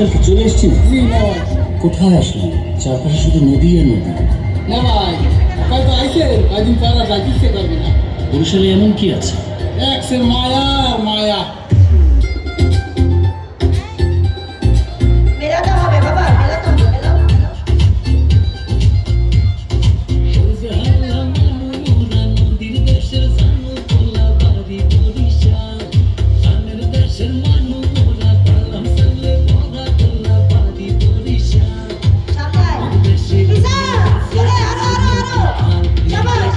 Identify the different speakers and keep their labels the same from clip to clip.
Speaker 1: বরিশাল কি চলে এসছি?
Speaker 2: জি না ভাই।
Speaker 1: কোথায় আসলাম? চারপাশে শুধু নদী আর নদী।
Speaker 2: না ভাই, হয়তো আইসে কয়দিন পর আর যাইতে পারবে না।
Speaker 1: বরিশালে এমন কি আছে?
Speaker 2: সে মায়া আর মায়া।
Speaker 3: মেলাতে হবে বাবা, মেলাতে হবে, মেলাও, মেলাও। সামনে। পিছা, চলে, আরো, আরো, আরো। শাবাশ।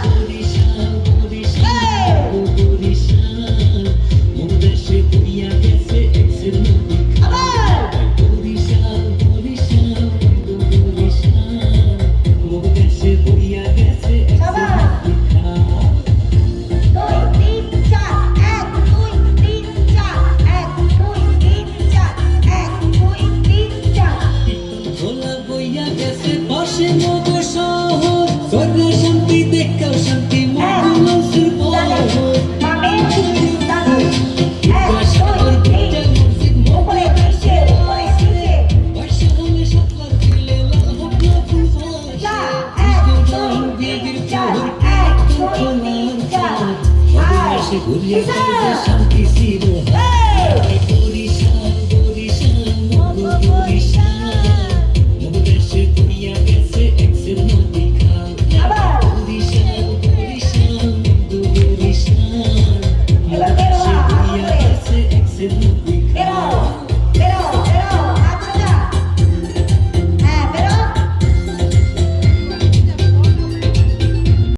Speaker 3: আবার। শাবাশ। 2, 3, 4, 1, 2, 3, 4, 1, 2, 3, 4, 1, 2, 3, 4। মামে, দাদু। 1, 2, 3, উপরে, নিচে, উপরে, নিচে। যা, 1, 2, 3, 4, 1, 2, 3, 4। আর, পিছা।